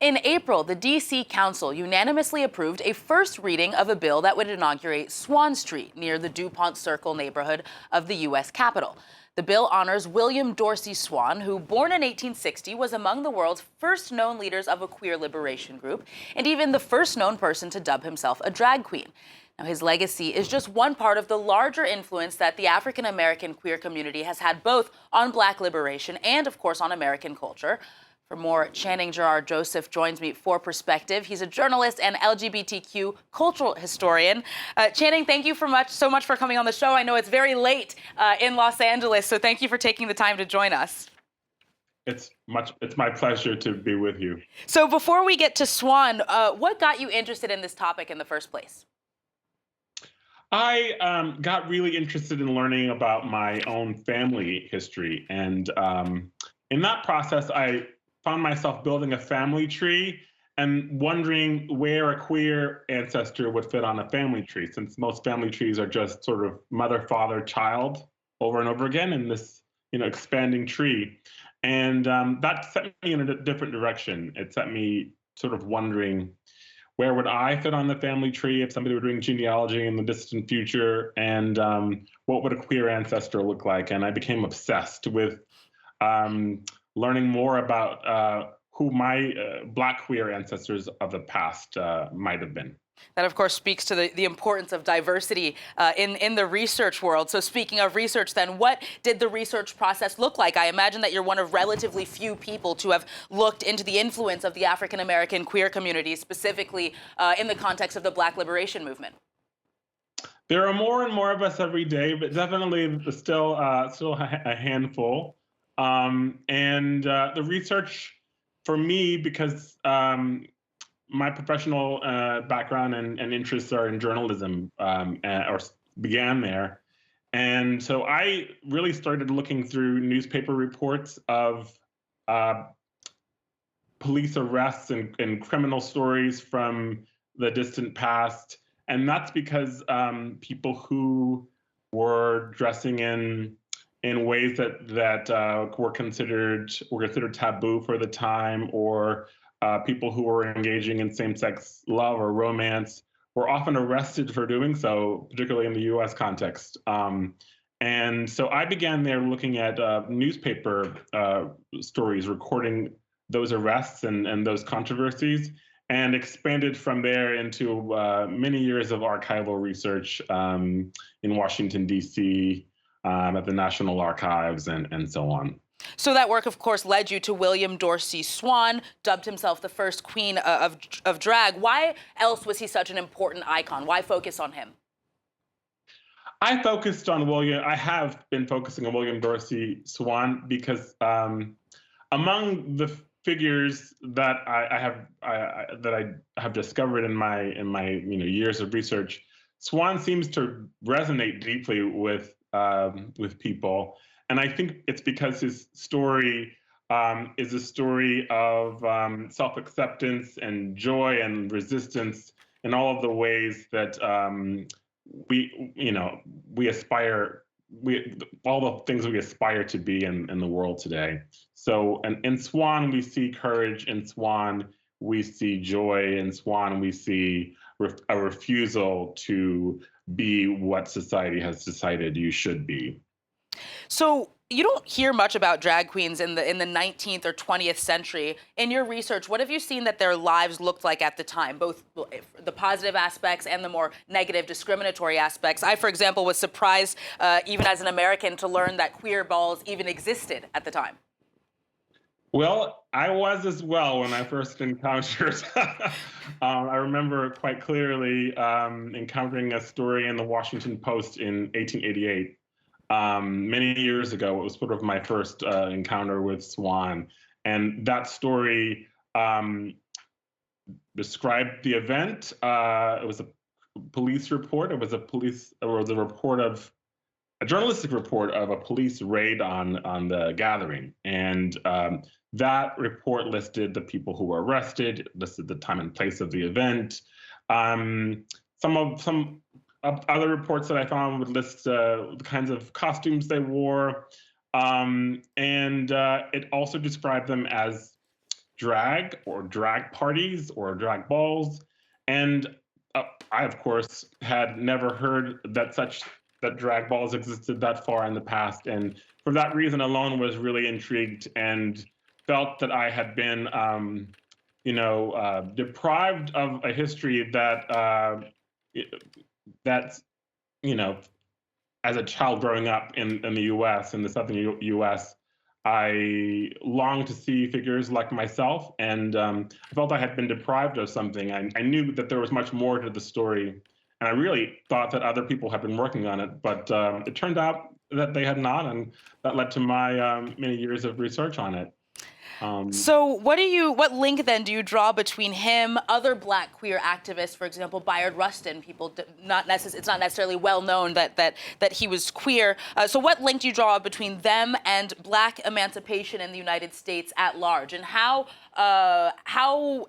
In April, the D.C. Council unanimously approved a first reading of a bill that would inaugurate Swann Street near the Dupont Circle neighborhood of the U.S. Capitol. The bill honors William Dorsey Swann, who, born in 1860, was among the world's first known leaders of a queer liberation group, and even the first known person to dub himself a drag queen. Now, his legacy is just one part of the larger influence that the African-American queer community has had both on Black liberation and, of course, on American culture. For more, Channing Gerard Joseph joins me for Perspective. He's a journalist and LGBTQ cultural historian. Channing, thank you so much for coming on the show. I know it's very late in Los Angeles, so thank you for taking the time to join us. It's my pleasure to be with you. So before we get to Swann, what got you interested in this topic in the first place? I got really interested in learning about my own family history, and in that process, I found myself building a family tree and wondering where a queer ancestor would fit on a family tree, since most family trees are just sort of mother, father, child over and over again in this, expanding tree. And that set me in a different direction. It set me sort of wondering, where would I fit on the family tree if somebody were doing genealogy in the distant future? And what would a queer ancestor look like? And I became obsessed with learning more about who my Black queer ancestors of the past might have been. That, of course, speaks to the importance of diversity in the research world. So speaking of research, then, what did the research process look like? I imagine that you're one of relatively few people to have looked into the influence of the African-American queer community, specifically in the context of the Black liberation movement. There are more and more of us every day, but definitely still a handful. And the research for me, because my professional background and interests are in journalism, or began there. And so I really started looking through newspaper reports of police arrests and criminal stories from the distant past. And that's because people who were dressing in ways that were considered taboo for the time, or people who were engaging in same-sex love or romance were often arrested for doing so, particularly in the U.S. context. And so I began there looking at newspaper stories recording those arrests and those controversies, and expanded from there into many years of archival research in Washington, D.C., at the National Archives, and so on. So that work, of course, led you to William Dorsey Swann, dubbed himself the first queen of drag. Why else was he such an important icon? Why focus on him? I have been focusing on William Dorsey Swann because among the figures that I have discovered in my years of research, Swann seems to resonate deeply with people. And I think it's because his story is a story of self-acceptance and joy and resistance in all of the ways that we aspire, all the things we aspire to be in the world today. So, and in Swann we see courage, in Swann we see joy, in Swann we see a refusal to be what society has decided you should be. So you don't hear much about drag queens in the 19th or 20th century. In your research, what have you seen that their lives looked like at the time, both the positive aspects and the more negative, discriminatory aspects? I, for example, was surprised, even as an American, to learn that queer balls even existed at the time. Well, I was as well when I first encountered. I remember quite clearly encountering a story in the Washington Post in 1888. Many years ago. It was sort of my first encounter with Swann. And that story described the event. It was a police report. It was a journalistic report of a police raid on the gathering. And that report listed the people who were arrested, listed the time and place of the event. Some other reports that I found would list the kinds of costumes they wore. And it also described them as drag or drag parties or drag balls. And I, of course, had never heard that drag balls existed that far in the past. And for that reason alone was really intrigued and felt that I had been, deprived of a history that's, as a child growing up in the U.S., in the southern U.S., I longed to see figures like myself, and I felt I had been deprived of something. I knew that there was much more to the story, and I really thought that other people had been working on it, but it turned out that they had not, and that led to my many years of research on it. So what link then do you draw between him, other Black queer activists, for example, Bayard Rustin? It's not necessarily well known that he was queer. So what link do you draw between them and Black emancipation in the United States at large, and how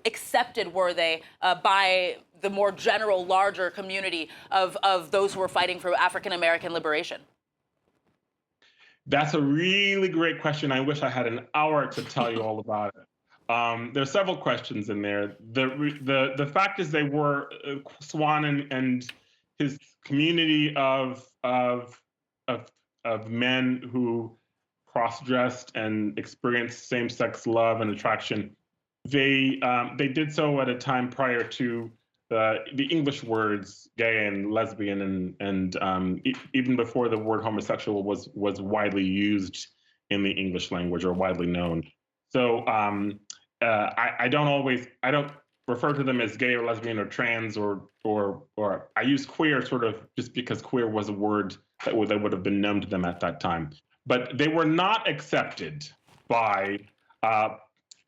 accepted were they by the more general, larger community of those who were fighting for African American liberation? That's a really great question. I wish I had an hour to tell you all about it. There's several questions in there. The fact is they were Swann and his community of men who cross-dressed and experienced same-sex love and attraction. They did so at a time prior to the English words gay and lesbian and even before the word homosexual was widely used in the English language or widely known. So I don't refer to them as gay or lesbian or trans or I use queer sort of just because queer was a word that would have been known to them at that time. But they were not accepted by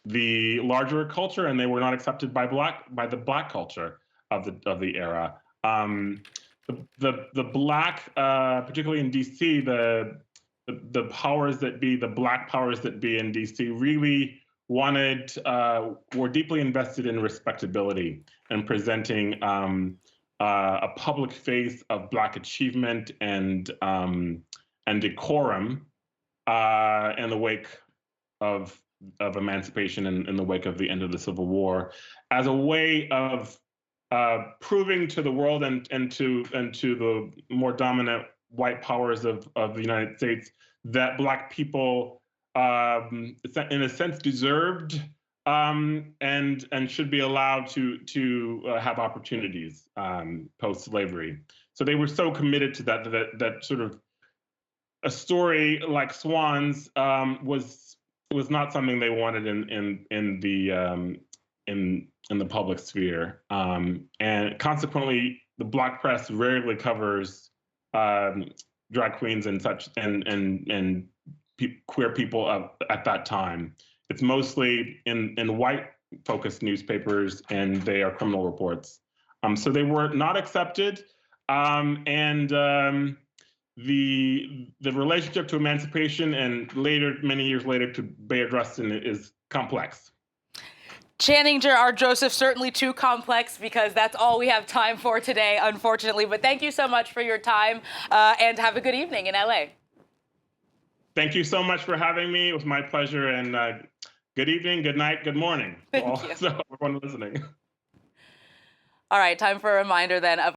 the larger culture, and they were not accepted by the Black culture of the era. The Black, particularly in DC, the powers that be, the Black powers that be in DC, really were deeply invested in respectability and presenting a public face of Black achievement and decorum in the wake of emancipation and in the wake of the end of the Civil War, as a way of proving to the world and to the more dominant white powers of the United States that Black people, in a sense, deserved and should be allowed to have opportunities post-slavery. So they were so committed to that sort of a story like Swann's was not something they wanted in the public sphere, and consequently, the Black press rarely covers drag queens and such and queer people at that time. It's mostly in white-focused newspapers, and they are criminal reports. So they were not accepted, and the relationship to emancipation and later, many years later, to Bayard Rustin is complex. Channing Gerard Joseph, certainly too complex, because that's all we have time for today, unfortunately. But thank you so much for your time, and have a good evening in LA. Thank you so much for having me. It was my pleasure, and good evening, good night, good morning to Thank you. everyone listening. All right, time for a reminder then of